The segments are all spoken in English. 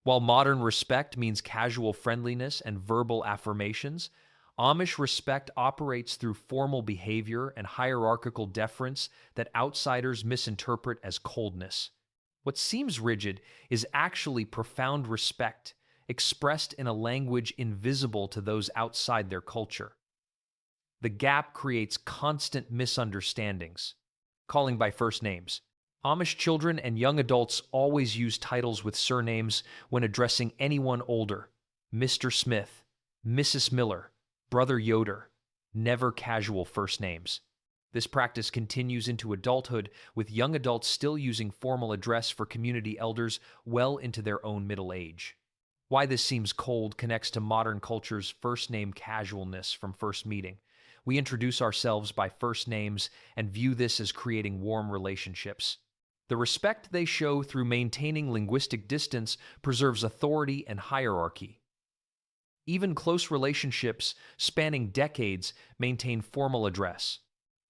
While modern respect means casual friendliness and verbal affirmations, Amish respect operates through formal behavior and hierarchical deference that outsiders misinterpret as coldness. What seems rigid is actually profound respect, expressed in a language invisible to those outside their culture. The gap creates constant misunderstandings. Calling by first names. Amish children and young adults always use titles with surnames when addressing anyone older. Mr. Smith, Mrs. Miller, Brother Yoder, never casual first names. This practice continues into adulthood, with young adults still using formal address for community elders well into their own middle age. Why this seems cold connects to modern culture's first name casualness from first meeting. We introduce ourselves by first names and view this as creating warm relationships. The respect they show through maintaining linguistic distance preserves authority and hierarchy. Even close relationships spanning decades maintain formal address.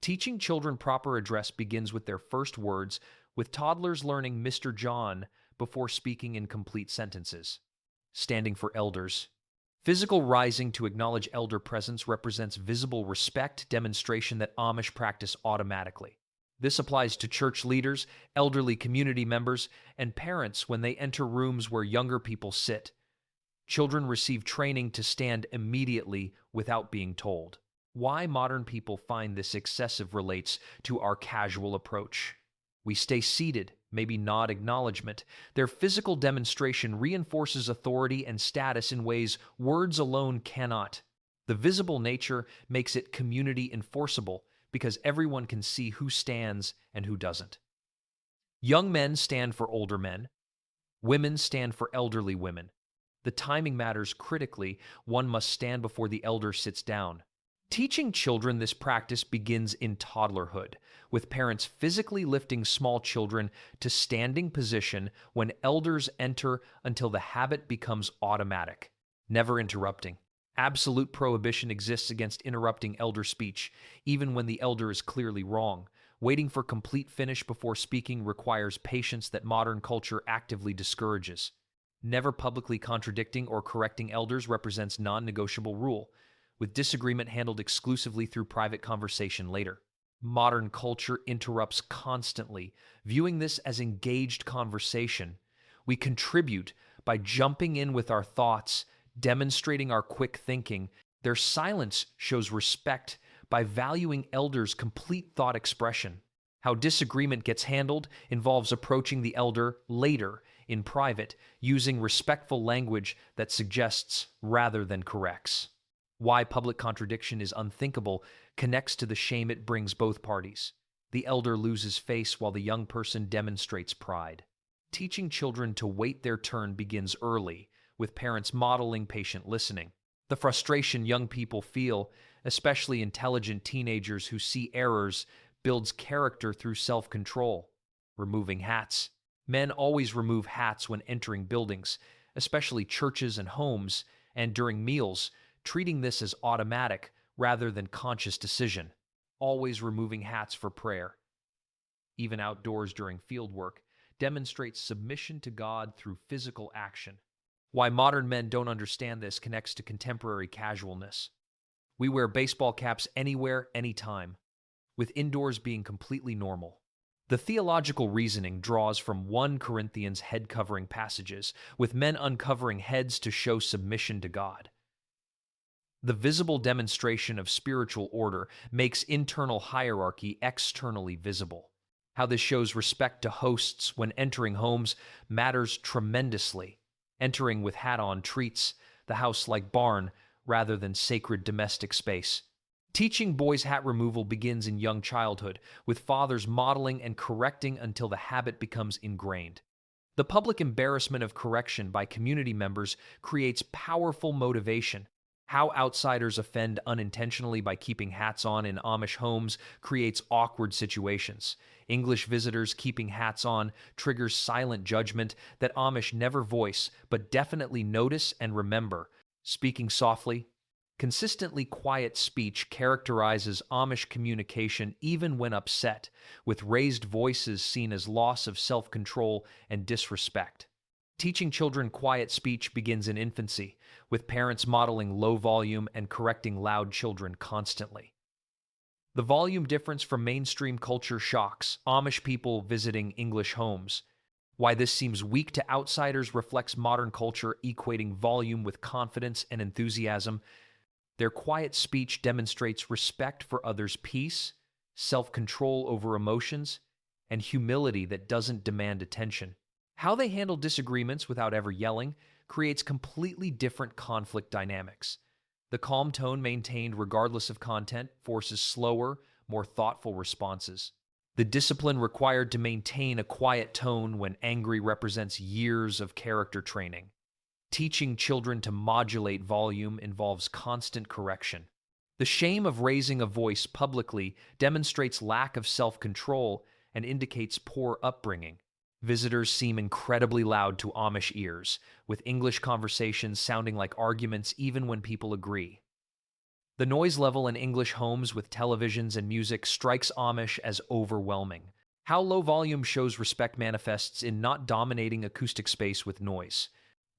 Teaching children proper address begins with their first words, with toddlers learning Mr. John before speaking in complete sentences. Standing for elders. Physical rising to acknowledge elder presence represents visible respect demonstration that Amish practice automatically. This applies to church leaders, elderly community members, and parents when they enter rooms where younger people sit. Children receive training to stand immediately without being told. Why modern people find this excessive relates to our casual approach. We stay seated, maybe nod acknowledgement. Their physical demonstration reinforces authority and status in ways words alone cannot. The visible nature makes it community enforceable because everyone can see who stands and who doesn't. Young men stand for older men. Women stand for elderly women. The timing matters critically. One must stand before the elder sits down. Teaching children this practice begins in toddlerhood, with parents physically lifting small children to standing position when elders enter until the habit becomes automatic. Never interrupting. Absolute prohibition exists against interrupting elder speech, even when the elder is clearly wrong. Waiting for complete finish before speaking requires patience that modern culture actively discourages. Never publicly contradicting or correcting elders represents non-negotiable rule, with disagreement handled exclusively through private conversation later. Modern culture interrupts constantly, viewing this as engaged conversation. We contribute by jumping in with our thoughts, demonstrating our quick thinking. Their silence shows respect by valuing elders' complete thought expression. How disagreement gets handled involves approaching the elder later, in private, using respectful language that suggests rather than corrects. Why public contradiction is unthinkable connects to the shame it brings both parties. The elder loses face while the young person demonstrates pride. Teaching children to wait their turn begins early, with parents modeling patient listening. The frustration young people feel, especially intelligent teenagers who see errors, builds character through self-control. Removing hats. Men always remove hats when entering buildings, especially churches and homes, and during meals, treating this as automatic rather than conscious decision. Always removing hats for prayer. Even outdoors during field work, demonstrates submission to God through physical action. Why modern men don't understand this connects to contemporary casualness. We wear baseball caps anywhere, anytime, with indoors being completely normal. The theological reasoning draws from 1 Corinthians head-covering passages, with men uncovering heads to show submission to God. The visible demonstration of spiritual order makes internal hierarchy externally visible. How this shows respect to hosts when entering homes matters tremendously. Entering with hat on treats the house like barn rather than sacred domestic space. Teaching boys hat removal begins in young childhood, with fathers modeling and correcting until the habit becomes ingrained. The public embarrassment of correction by community members creates powerful motivation. How outsiders offend unintentionally by keeping hats on in Amish homes creates awkward situations. English visitors keeping hats on triggers silent judgment that Amish never voice but definitely notice and remember. Speaking softly, consistently quiet speech characterizes Amish communication even when upset, with raised voices seen as loss of self-control and disrespect. Teaching children quiet speech begins in infancy, with parents modeling low volume and correcting loud children constantly. The volume difference from mainstream culture shocks Amish people visiting English homes. Why this seems weak to outsiders reflects modern culture equating volume with confidence and enthusiasm. Their quiet speech demonstrates respect for others' peace, self-control over emotions, and humility that doesn't demand attention. How they handle disagreements without ever yelling creates completely different conflict dynamics. The calm tone maintained regardless of content forces slower, more thoughtful responses. The discipline required to maintain a quiet tone when angry represents years of character training. Teaching children to modulate volume involves constant correction. The shame of raising a voice publicly demonstrates lack of self-control and indicates poor upbringing. Visitors seem incredibly loud to Amish ears, with English conversations sounding like arguments even when people agree. The noise level in English homes with televisions and music strikes Amish as overwhelming. How low volume shows respect manifests in not dominating acoustic space with noise.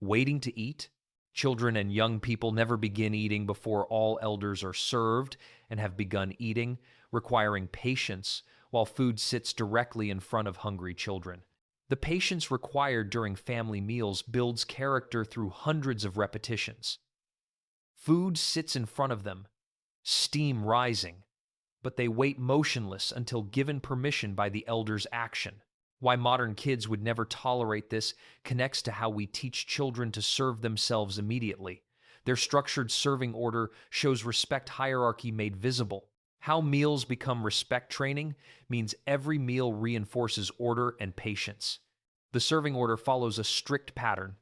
Waiting to eat? Children and young people never begin eating before all elders are served and have begun eating, requiring patience, while food sits directly in front of hungry children. The patience required during family meals builds character through hundreds of repetitions. Food sits in front of them, steam rising, but they wait motionless until given permission by the elder's action. Why modern kids would never tolerate this connects to how we teach children to serve themselves immediately. Their structured serving order shows respect hierarchy made visible. How meals become respect training means every meal reinforces order and patience. The serving order follows a strict pattern.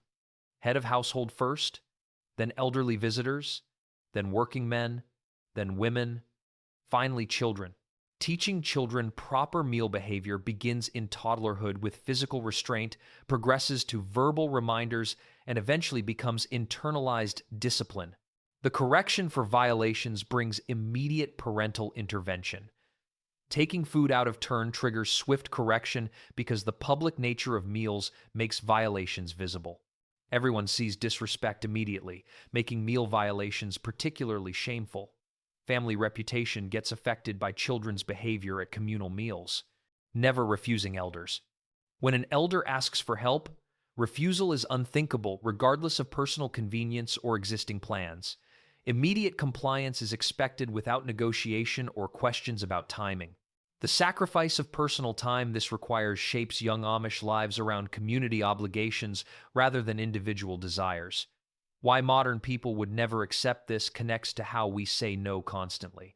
Head of household first, then elderly visitors, then working men, then women, finally children. Teaching children proper meal behavior begins in toddlerhood with physical restraint, progresses to verbal reminders, and eventually becomes internalized discipline. The correction for violations brings immediate parental intervention. Taking food out of turn triggers swift correction because the public nature of meals makes violations visible. Everyone sees disrespect immediately, making meal violations particularly shameful. Family reputation gets affected by children's behavior at communal meals. Never refusing elders. When an elder asks for help, refusal is unthinkable regardless of personal convenience or existing plans. Immediate compliance is expected without negotiation or questions about timing. The sacrifice of personal time this requires shapes young Amish lives around community obligations rather than individual desires. Why modern people would never accept this connects to how we say no constantly.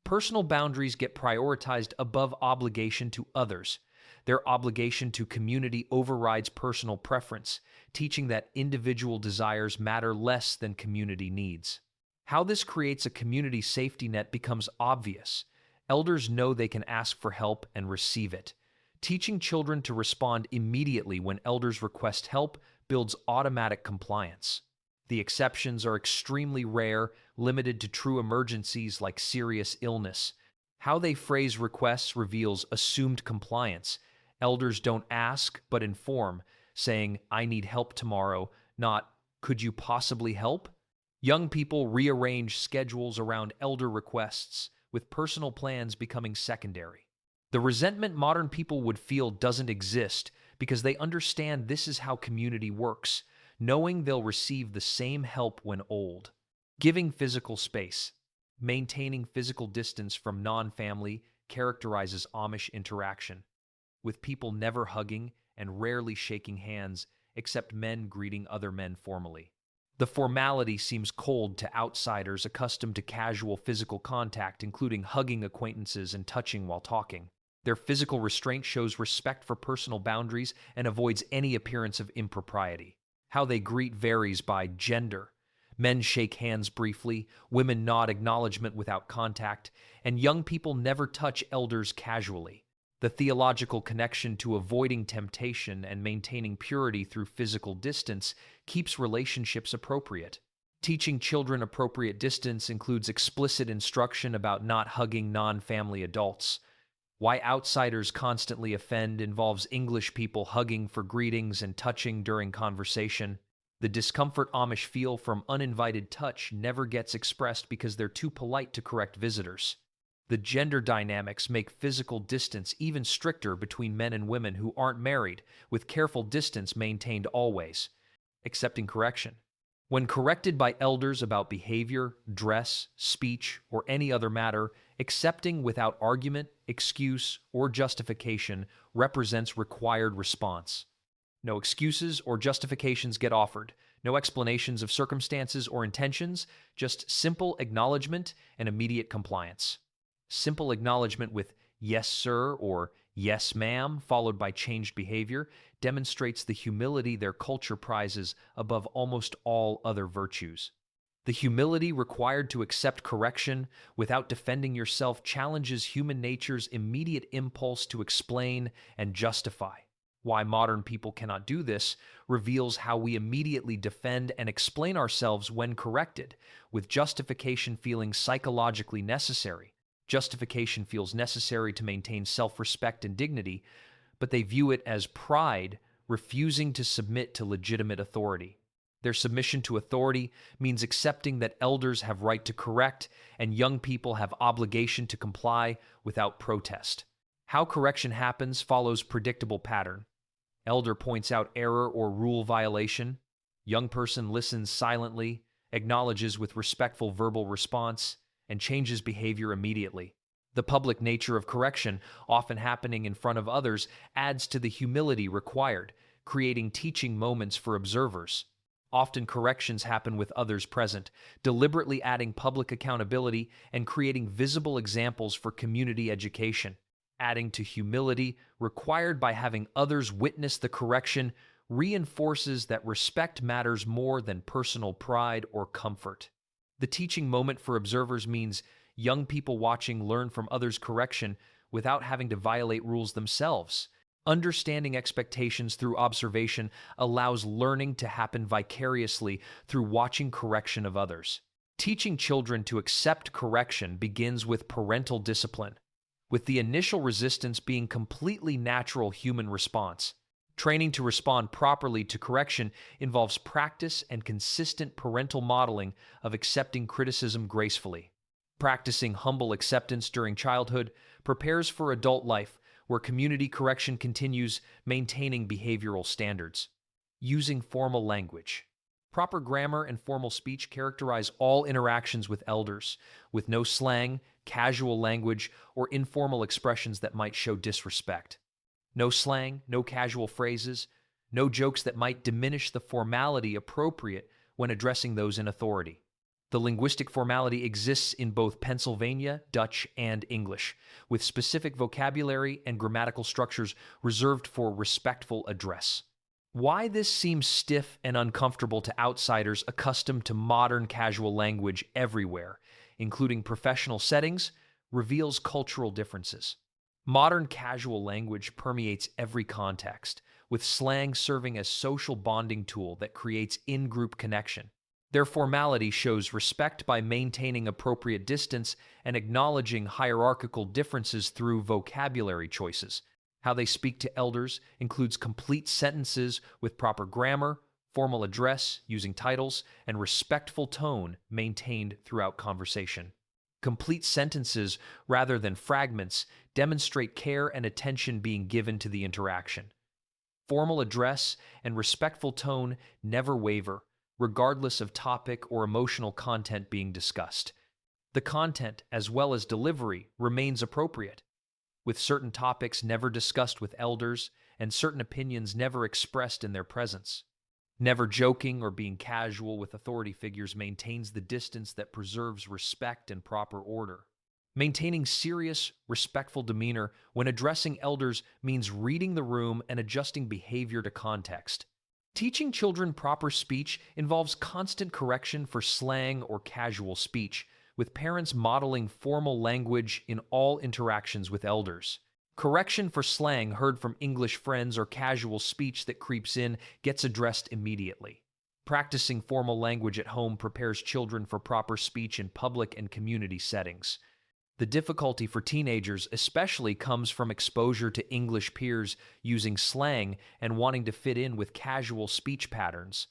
Personal boundaries get prioritized above obligation to others. Their obligation to community overrides personal preference, teaching that individual desires matter less than community needs. How this creates a community safety net becomes obvious. Elders know they can ask for help and receive it. Teaching children to respond immediately when elders request help builds automatic compliance. The exceptions are extremely rare, limited to true emergencies like serious illness. How they phrase requests reveals assumed compliance. Elders don't ask, but inform, saying, "I need help tomorrow," not, "Could you possibly help?" Young people rearrange schedules around elder requests, with personal plans becoming secondary. The resentment modern people would feel doesn't exist because they understand this is how community works, knowing they'll receive the same help when old. Giving physical space. Maintaining physical distance from non-family characterizes Amish interaction, with people never hugging and rarely shaking hands except men greeting other men formally. The formality seems cold to outsiders accustomed to casual physical contact, including hugging acquaintances and touching while talking. Their physical restraint shows respect for personal boundaries and avoids any appearance of impropriety. How they greet varies by gender. Men shake hands briefly, women nod acknowledgement without contact, and young people never touch elders casually. The theological connection to avoiding temptation and maintaining purity through physical distance keeps relationships appropriate. Teaching children appropriate distance includes explicit instruction about not hugging non-family adults. Why outsiders constantly offend involves English people hugging for greetings and touching during conversation. The discomfort Amish feel from uninvited touch never gets expressed because they're too polite to correct visitors. The gender dynamics make physical distance even stricter between men and women who aren't married, with careful distance maintained always. Accepting correction. When corrected by elders about behavior, dress, speech, or any other matter, accepting without argument, excuse, or justification represents required response. No excuses or justifications get offered. No explanations of circumstances or intentions, just simple acknowledgement and immediate compliance. Simple acknowledgement with "yes, sir" or "yes, ma'am," followed by changed behavior, demonstrates the humility their culture prizes above almost all other virtues. The humility required to accept correction without defending yourself challenges human nature's immediate impulse to explain and justify. Why modern people cannot do this reveals how we immediately defend and explain ourselves when corrected, with justification feeling psychologically necessary. Justification feels necessary to maintain self-respect and dignity, but they view it as pride, refusing to submit to legitimate authority. Their submission to authority means accepting that elders have right to correct and young people have obligation to comply without protest. How correction happens follows predictable pattern. Elder points out error or rule violation. Young person listens silently, acknowledges with respectful verbal response, and changes behavior immediately. The public nature of correction, often happening in front of others, adds to the humility required, creating teaching moments for observers. Often corrections happen with others present, deliberately adding public accountability and creating visible examples for community education. Adding to humility required by having others witness the correction reinforces that respect matters more than personal pride or comfort. The teaching moment for observers means young people watching learn from others' correction without having to violate rules themselves. Understanding expectations through observation allows learning to happen vicariously through watching correction of others. Teaching children to accept correction begins with parental discipline, with the initial resistance being completely natural human response. Training to respond properly to correction involves practice and consistent parental modeling of accepting criticism gracefully. Practicing humble acceptance during childhood prepares for adult life, where community correction continues, maintaining behavioral standards. Using formal language. Proper grammar and formal speech characterize all interactions with elders, with no slang, casual language, or informal expressions that might show disrespect. No slang, no casual phrases, no jokes that might diminish the formality appropriate when addressing those in authority. The linguistic formality exists in both Pennsylvania, Dutch, and English, with specific vocabulary and grammatical structures reserved for respectful address. Why this seems stiff and uncomfortable to outsiders accustomed to modern casual language everywhere, including professional settings, reveals cultural differences. Modern casual language permeates every context, with slang serving as social bonding tool that creates in-group connection. Their formality shows respect by maintaining appropriate distance and acknowledging hierarchical differences through vocabulary choices. How they speak to elders includes complete sentences with proper grammar, formal address using titles, and respectful tone maintained throughout conversation. Complete sentences, rather than fragments, demonstrate care and attention being given to the interaction. Formal address and respectful tone never waver, regardless of topic or emotional content being discussed. The content, as well as delivery, remains appropriate, with certain topics never discussed with elders and certain opinions never expressed in their presence. Never joking or being casual with authority figures maintains the distance that preserves respect and proper order. Maintaining serious, respectful demeanor when addressing elders means reading the room and adjusting behavior to context. Teaching children proper speech involves constant correction for slang or casual speech, with parents modeling formal language in all interactions with elders. Correction for slang heard from English friends or casual speech that creeps in gets addressed immediately. Practicing formal language at home prepares children for proper speech in public and community settings. The difficulty for teenagers especially comes from exposure to English peers using slang and wanting to fit in with casual speech patterns.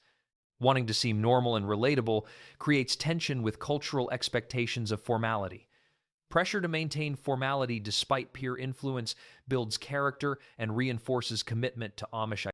Wanting to seem normal and relatable creates tension with cultural expectations of formality. Pressure to maintain formality despite peer influence builds character and reinforces commitment to Amish